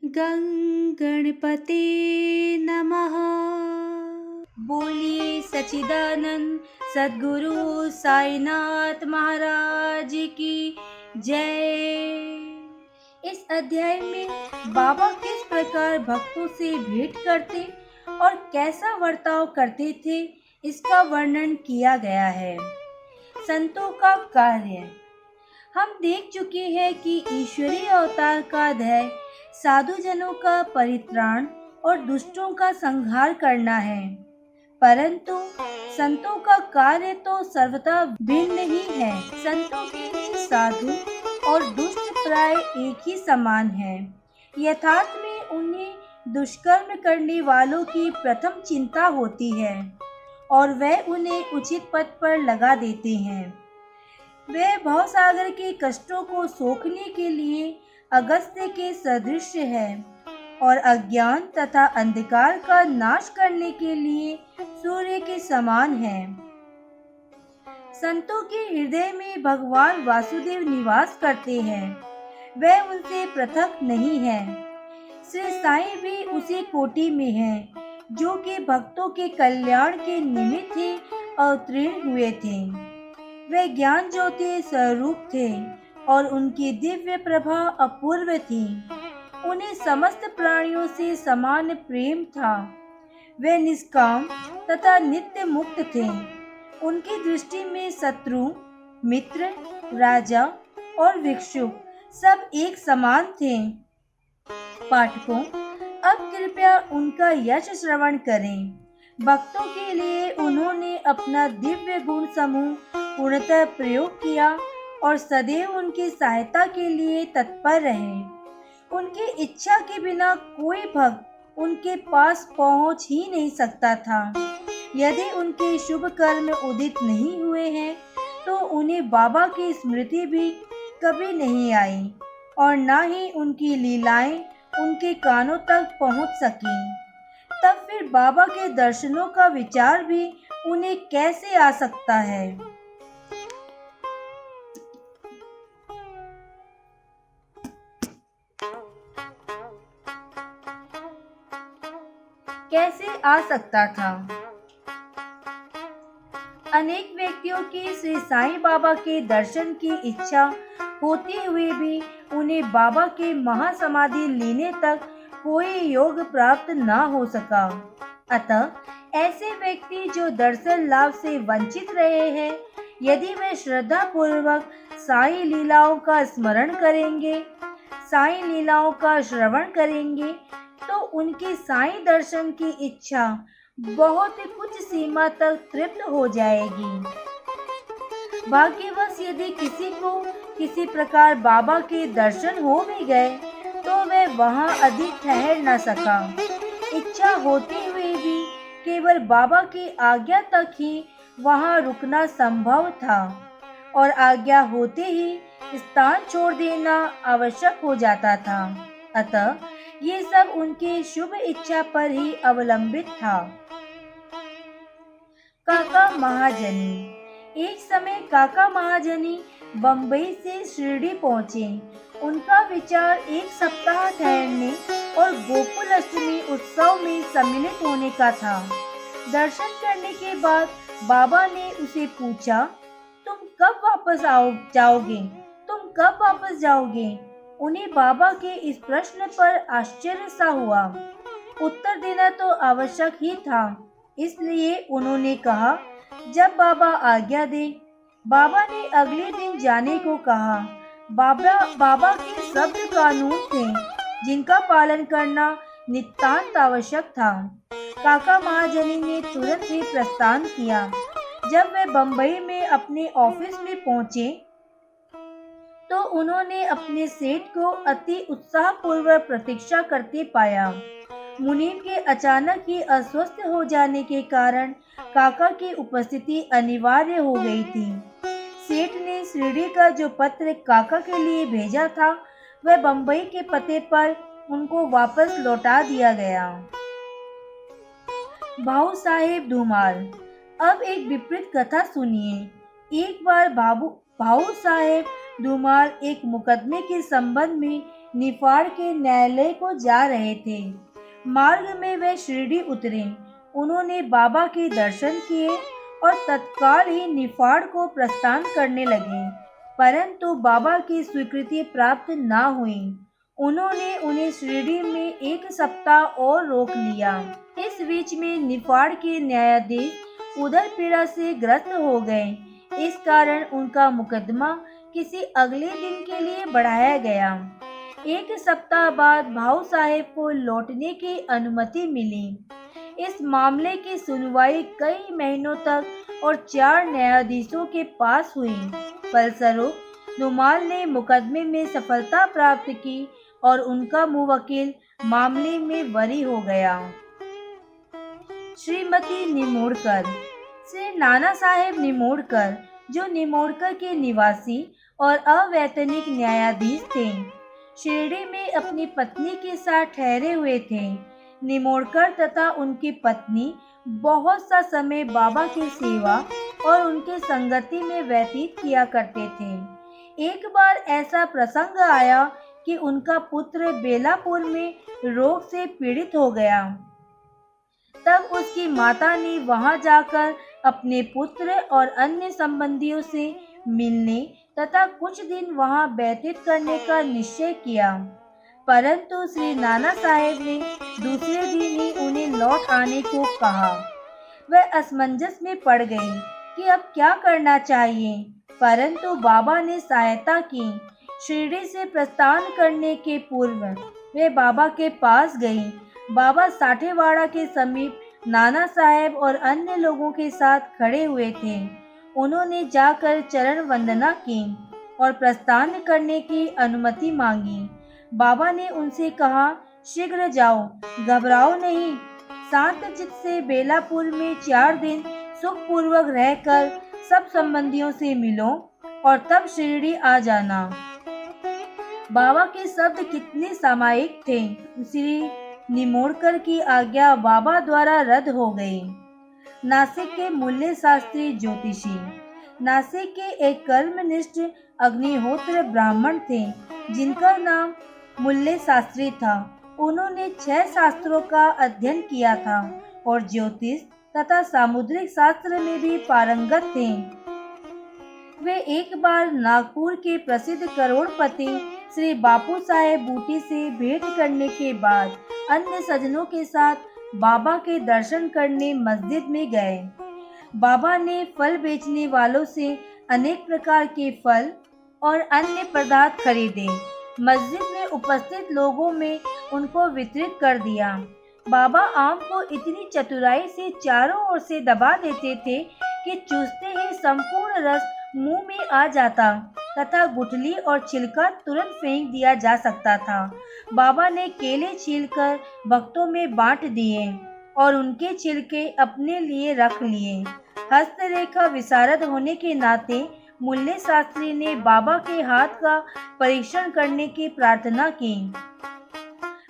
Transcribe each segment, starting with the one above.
गं गणपते नमः। बोलिए सच्चिदानंद सद्गुरु साईनाथ महाराज की जय। इस अध्याय में बाबा किस प्रकार भक्तों से भेंट करते और कैसा बर्ताव करते थे, इसका वर्णन किया गया है। संतों का कार्य। हम देख चुके हैं कि ईश्वरीय अवतार का ध्येय साधुजनों का परित्राण और दुष्टों का संहार करना है, परंतु संतों का कार्य तो सर्वथा भिन्न ही है। संतों के लिए साधु और दुष्ट प्राय एक ही समान है। यथार्थ में उन्हें दुष्कर्म करने वालों की प्रथम चिंता होती है और वह उन्हें उचित पथ पर लगा देते हैं। वे भवसागर के कष्टों को सोखने के लिए अगस्त्य के सदृश है और अज्ञान तथा अंधकार का नाश करने के लिए सूर्य के समान है। संतों के हृदय में भगवान वासुदेव निवास करते हैं, वे उनसे पृथक नहीं है। श्री साईं भी उसी कोटि में हैं, जो कि भक्तों के कल्याण के निमित्त ही अवतीर्ण हुए थे। वे ज्ञान ज्योति स्वरूप थे और उनकी दिव्य प्रभा अपूर्व थी। उन्हें समस्त प्राणियों से समान प्रेम था। वे निष्काम तथा नित्य मुक्त थे। उनकी दृष्टि में शत्रु, मित्र, राजा और भिक्षु सब एक समान थे। पाठकों, अब कृपया उनका यश श्रवण करें। भक्तों के लिए उन्होंने अपना दिव्य गुण समूह पूर्णतः प्रयोग किया और सदैव उनकी सहायता के लिए तत्पर रहे। उनकी इच्छा के बिना कोई भक्त उनके पास पहुंच ही नहीं सकता था। यदि उनके शुभ कर्म उदित नहीं हुए हैं तो उन्हें बाबा की स्मृति भी कभी नहीं आई और न ही उनकी लीलाएं उनके कानों तक पहुंच सकी। तब फिर बाबा के दर्शनों का विचार भी उन्हें कैसे आ सकता है। कैसे आ सकता था। अनेक व्यक्तियों की श्री साईं बाबा के दर्शन की इच्छा होते हुए भी उन्हें बाबा के महासमाधि लेने तक कोई योग प्राप्त न हो सका। अतः ऐसे व्यक्ति जो दर्शन लाभ से वंचित रहे हैं, यदि वे श्रद्धा पूर्वक साईं लीलाओं का स्मरण करेंगे, साईं लीलाओं का श्रवण करेंगे, तो उनकी साईं दर्शन की इच्छा बहुत कुछ सीमा तक तृप्त हो जाएगी। भाग्यवश यदि किसी को किसी प्रकार बाबा के दर्शन हो भी गए तो वह वहां अधिक ठहर न सका। इच्छा होते हुए भी केवल बाबा की आज्ञा तक ही वहां रुकना संभव था और आज्ञा होते ही स्थान छोड़ देना आवश्यक हो जाता था। अतः ये सब उनकी शुभ इच्छा पर ही अवलंबित था। काका महाजनी। एक समय काका महाजनी बम्बई से शिरडी पहुंचे। उनका विचार एक सप्ताह ठहरने और गोकुल अष्टमी उत्सव में सम्मिलित होने का था। दर्शन करने के बाद बाबा ने उसे पूछा, तुम कब वापस जाओगे? तुम कब वापस जाओगे? उन्हें बाबा के इस प्रश्न पर आश्चर्य सा हुआ। उत्तर देना तो आवश्यक ही था, इसलिए उन्होंने कहा, जब बाबा आज्ञा दे। बाबा ने अगले दिन जाने को कहा। बाबा के शब्द कानून थे जिनका पालन करना नितांत आवश्यक था। काका महाजनी ने तुरंत ही प्रस्थान किया। जब वे बम्बई में अपने ऑफिस में पहुंचे तो उन्होंने अपने सेठ को अति उत्साहपूर्वक प्रतीक्षा करते पाया। मुनीम के अचानक ही अस्वस्थ हो जाने के कारण काका की उपस्थिति अनिवार्य हो गई थी। सेठ ने शिरडी का जो पत्र काका के लिए भेजा था, वह बम्बई के पते पर उनको वापस लौटा दिया गया। भाऊ साहेब धूमाल। अब एक विपरीत कथा सुनिए। एक बार भाऊ साहेब धुमाल एक मुकदमे के संबंध में निफाड़ के न्यायालय को जा रहे थे। मार्ग में वे शिरडी उतरे। उन्होंने बाबा के दर्शन किए और तत्काल ही निफाड़ को प्रस्थान करने लगे, परंतु बाबा की स्वीकृति प्राप्त न हुई। उन्होंने उन्हें शिरडी में 1 सप्ताह और रोक लिया। इस बीच में निफाड़ के न्यायाधीश उदर पीड़ा से ग्रस्त हो गए। इस कारण उनका मुकदमा किसी अगले दिन के लिए बढ़ाया गया। 1 सप्ताह बाद भाऊ साहेब को लौटने की अनुमति मिली। इस मामले की सुनवाई कई महीनों तक और 4 न्यायाधीशों के पास हुई। फलस्वरूप धुमाल ने मुकदमे में सफलता प्राप्त की और उनका मुवक्किल मामले में बरी हो गया। श्रीमती निमोड़कर। श्री नाना साहेब निमोड़कर, जो निमोड़कर के निवासी और अवैतनिक न्यायाधीश थे, शिरडी में अपनी पत्नी के साथ ठहरे हुए थे। निमोड़कर तथा उनकी पत्नी बहुत सा समय बाबा की सेवा और उनके संगति में व्यतीत किया करते थे। एक बार ऐसा प्रसंग आया कि उनका पुत्र बेलापुर में रोग से पीड़ित हो गया। तब उसकी माता ने वहां जाकर अपने पुत्र और अन्य संबंधियों से मिलने तथा कुछ दिन वहां व्यतीत करने का निश्चय किया, परंतु श्री नाना साहेब ने दूसरे दिन ही उन्हें लौट आने को कहा। वह असमंजस में पड़ गई कि अब क्या करना चाहिए, परंतु बाबा ने सहायता की। शिरडी से प्रस्थान करने के पूर्व वे बाबा के पास गई। बाबा साठेवाड़ा के समीप नाना साहेब और अन्य लोगों के साथ खड़े हुए थे। उन्होंने जाकर चरण वंदना की और प्रस्थान करने की अनुमति मांगी। बाबा ने उनसे कहा, शीघ्र जाओ, घबराओ नहीं। शांत चित्त से बेलापुर में 4 दिन सुखपूर्वक रहकर सब संबंधियों से मिलो और तब शिरडी आ जाना। बाबा के शब्द कितने सामायिक थे। श्री निमोड़कर की आज्ञा बाबा द्वारा रद्द हो गई। नासिक के मूल्य शास्त्री ज्योतिषी। नासिक के एक कर्मनिष्ठ अग्निहोत्र ब्राह्मण थे जिनका नाम मूल्य शास्त्री था। उन्होंने 6 शास्त्रों का अध्ययन किया था और ज्योतिष तथा सामुद्रिक शास्त्र में भी पारंगत थे। वे एक बार नागपुर के प्रसिद्ध करोड़पति श्री बापू साहेब बूटी से भेंट करने के बाद अन्य सज्जनों के साथ बाबा के दर्शन करने मस्जिद में गए। बाबा ने फल बेचने वालों से अनेक प्रकार के फल और अन्य पदार्थ खरीदे। मस्जिद में उपस्थित लोगों में उनको वितरित कर दिया। बाबा आम को इतनी चतुराई से चारों ओर से दबा देते थे कि चूसते ही संपूर्ण रस मुंह में आ जाता तथा गुठली और छिलका तुरंत फेंक दिया जा सकता था। बाबा ने केले छीलकर भक्तों में बांट दिए और उनके छिलके अपने लिए रख लिए। हस्तरेखा विशारद होने के नाते मूल्य शास्त्री ने बाबा के हाथ का परीक्षण करने की प्रार्थना की,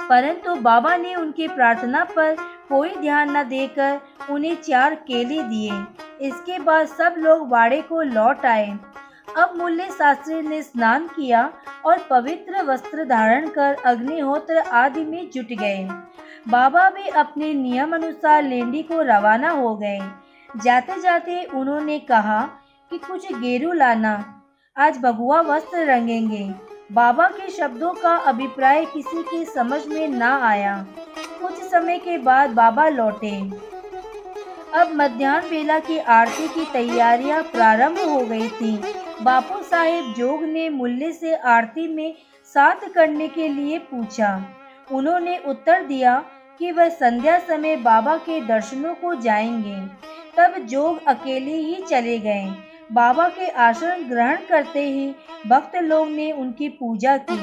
परंतु बाबा ने उनकी प्रार्थना पर कोई ध्यान न देकर उन्हें 4 केले दिए। इसके बाद सब लोग बाड़े को लौट आए। अब मूल्य शास्त्री ने स्नान किया और पवित्र वस्त्र धारण कर अग्निहोत्र आदि में जुट गए। बाबा भी अपने नियम अनुसार लेंडी को रवाना हो गए। जाते जाते उन्होंने कहा कि कुछ गेरू लाना, आज भगवा वस्त्र रंगेंगे। बाबा के शब्दों का अभिप्राय किसी के समझ में न आया। कुछ समय के बाद बाबा लौटे। अब मध्याह्न बेला की आरती की तैयारियां प्रारंभ हो गई थी। बापू साहेब जोग ने मूल्य से आरती में साथ करने के लिए पूछा। उन्होंने उत्तर दिया कि वह संध्या समय बाबा के दर्शनों को जाएंगे। तब जोग अकेले ही चले गए। बाबा के आसन ग्रहण करते ही भक्त लोग ने उनकी पूजा की।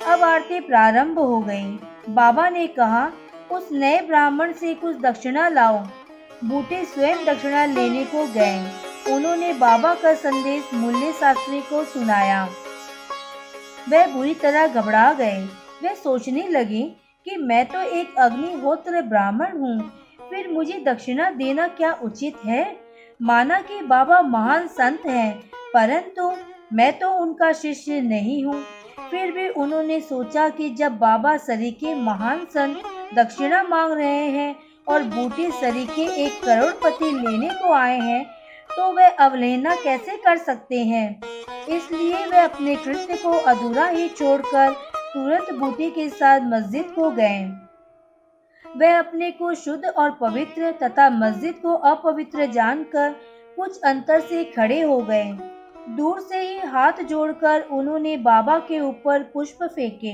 अब आरती प्रारंभ हो गई। बाबा ने कहा, उस नए ब्राह्मण से कुछ दक्षिणा लाओ। बूटे स्वयं दक्षिणा लेने को गए। उन्होंने बाबा का संदेश मूल्य शास्त्री को सुनाया। वह बुरी तरह घबरा गए। वे सोचने लगे कि मैं तो एक अग्निहोत्र ब्राह्मण हूँ, फिर मुझे दक्षिणा देना क्या उचित है। माना कि बाबा महान संत हैं, परंतु मैं तो उनका शिष्य नहीं हूँ। फिर भी उन्होंने सोचा कि जब बाबा सरीखे महान संत दक्षिणा मांग रहे हैं और बूढ़े सरीखे 1 करोड़पति लेने को आए हैं, तो वे अवहेलना कैसे कर सकते हैं। इसलिए वे अपने कृत्य को अधूरा ही छोड़कर तुरंत बूटी के साथ मस्जिद को गए। वे अपने को शुद्ध और पवित्र तथा मस्जिद को अपवित्र जानकर कुछ अंतर से खड़े हो गए। दूर से ही हाथ जोड़कर उन्होंने बाबा के ऊपर पुष्प फेंके।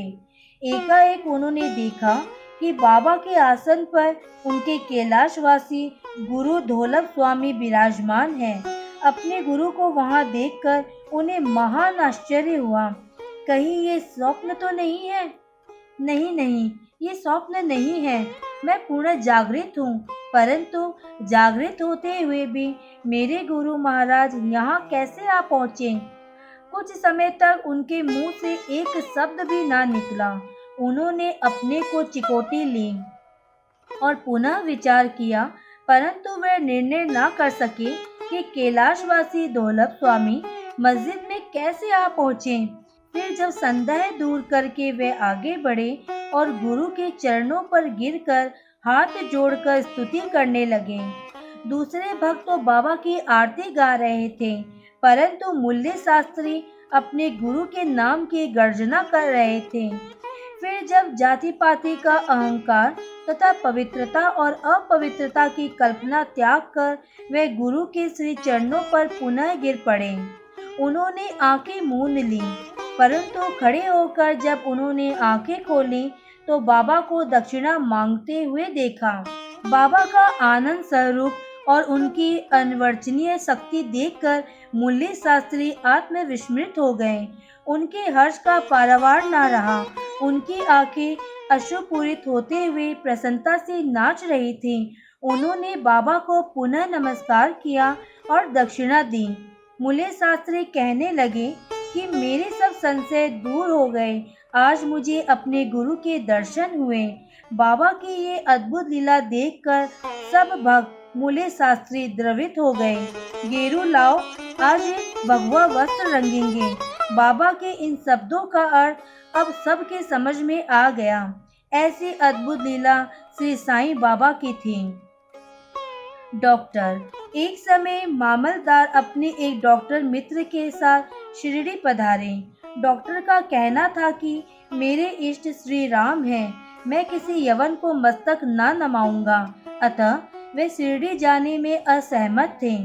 एकाएक उन्होंने देखा कि बाबा के आसन पर उनके कैलाशवासी गुरु धोलक स्वामी विराजमान हैं। अपने गुरु को वहां देखकर उन्हें महान आश्चर्य हुआ। कहीं ये स्वप्न तो नहीं है? नहीं नहीं, ये स्वप्न नहीं है। मैं पूर्ण जागृत हूँ, परंतु जागृत होते हुए भी मेरे गुरु महाराज यहाँ कैसे आ पहुँचे? कुछ समय तक उनके मुंह से एक शब्द भी ना निकला। उन्होंने अपने को चिकोटी ली और पुनः विचार किया, परंतु वे निर्णय ना कर सके कि कैलाशवासी धोलक स्वामी मस्जिद में कैसे आ पहुँचे। फिर जब संदेह दूर करके वे आगे बढ़े और गुरु के चरणों पर गिरकर हाथ जोड़कर स्तुति करने लगे। दूसरे भक्त तो बाबा की आरती गा रहे थे, परंतु मूल्य शास्त्री अपने गुरु के नाम की गर्जना कर रहे थे। फिर जब जाति पाति का अहंकार तथा पवित्रता और अपवित्रता की कल्पना त्याग कर वे गुरु के श्री चरणों पर पुनः गिर पड़े। उन्होंने आंखें मूंद ली, परंतु खड़े होकर जब उन्होंने आंखें खोली तो बाबा को दक्षिणा मांगते हुए देखा। बाबा का आनंद स्वरूप और उनकी अनिर्वचनीय शक्ति देखकर मूल्य शास्त्री आत्मविस्मृत हो गए। उनके हर्ष का पारावार न रहा। उनकी आंखें अश्रुपूरित होते हुए प्रसन्नता से नाच रही थीं। उन्होंने बाबा को पुनः नमस्कार किया और दक्षिणा दी। मूल्य शास्त्री कहने लगे कि मेरे सब संशय दूर हो गए। आज मुझे अपने गुरु के दर्शन हुए। बाबा की ये अद्भुत लीला देखकर सब भक्त मूल्य शास्त्री द्रवित हो गए। गेरू लाओ, आज एक भगवा वस्त्र रंगेंगे। बाबा के इन शब्दों का अर्थ अब सबके समझ में आ गया। ऐसी अद्भुत लीला श्री साईं बाबा की थी। डॉक्टर। एक समय मामलदार अपने एक डॉक्टर मित्र के साथ शिरडी पधारे। डॉक्टर का कहना था कि मेरे इष्ट श्री राम हैं, मैं किसी यवन को मस्तक न नमाऊंगा, अतः वे शिरडी जाने में असहमत थे।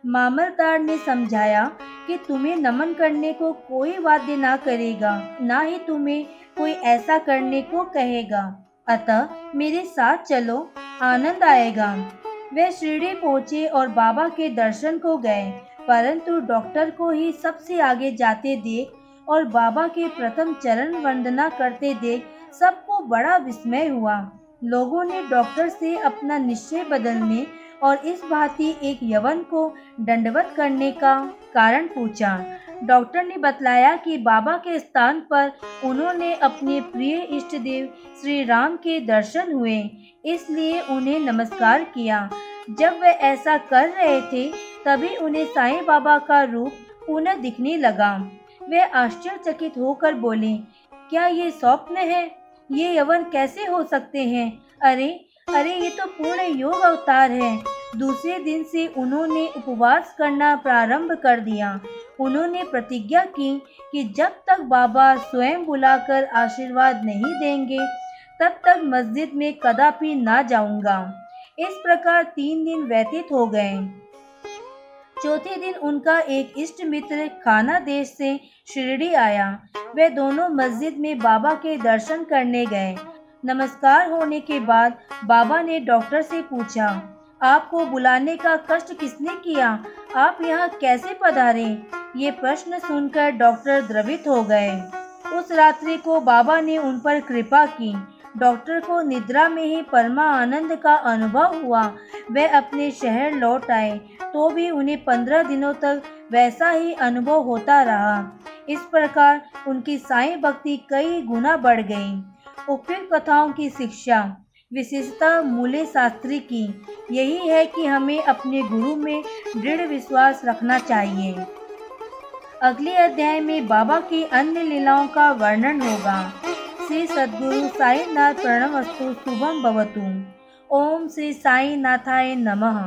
मामलदार ने समझाया कि तुम्हें नमन करने को कोई वाद्य ना करेगा, ना ही तुम्हें कोई ऐसा करने को कहेगा, अतः मेरे साथ चलो, आनंद आएगा। वे शिरडी पहुंचे और बाबा के दर्शन को गए, परंतु डॉक्टर को ही सबसे आगे जाते देख और बाबा के प्रथम चरण वंदना करते देख सबको बड़ा विस्मय हुआ। लोगों ने डॉक्टर से अपना निश्चय बदलने और इस भांति एक यवन को दंडवत करने का कारण पूछा। डॉक्टर ने बतलाया कि बाबा के स्थान पर उन्होंने अपने प्रिय इष्ट देव श्री राम के दर्शन हुए, इसलिए उन्हें नमस्कार किया। जब वे ऐसा कर रहे थे तभी उन्हें साईं बाबा का रूप पुनः दिखने लगा। वे आश्चर्यचकित होकर बोले, क्या ये स्वप्न है? ये यवन कैसे हो सकते हैं? अरे अरे, ये तो पूर्ण योग अवतार है। दूसरे दिन से उन्होंने उपवास करना प्रारंभ कर दिया। उन्होंने प्रतिज्ञा की कि जब तक बाबा स्वयं बुलाकर आशीर्वाद नहीं देंगे तब तक मस्जिद में कदापि ना जाऊंगा। इस प्रकार 3 दिन व्यतीत हो गए। चौथे दिन उनका एक इष्ट मित्र खाना देश से शिरडी आया। वे दोनों मस्जिद में बाबा के दर्शन करने गए। नमस्कार होने के बाद बाबा ने डॉक्टर से पूछा, आपको बुलाने का कष्ट किसने किया? आप यहाँ कैसे पधारे? ये प्रश्न सुनकर डॉक्टर द्रवित हो गए। उस रात्रि को बाबा ने उन पर कृपा की। डॉक्टर को निद्रा में ही परमा आनंद का अनुभव हुआ। वे अपने शहर लौट आए तो भी उन्हें 15 दिनों तक वैसा ही अनुभव होता रहा। इस प्रकार उनकी साईं भक्ति कई गुना बढ़ गई। उपयुक्त कथाओं की शिक्षा, विशेषता मूल्य शास्त्री की यही है कि हमें अपने गुरु में दृढ़ विश्वास रखना चाहिए। अगले अध्याय में बाबा की अन्य लीलाओं का वर्णन होगा। श्री सद्गुरु साईनाथ प्रणमस्तु शुभम भवतु। ओम श्री साईनाथाय नमः।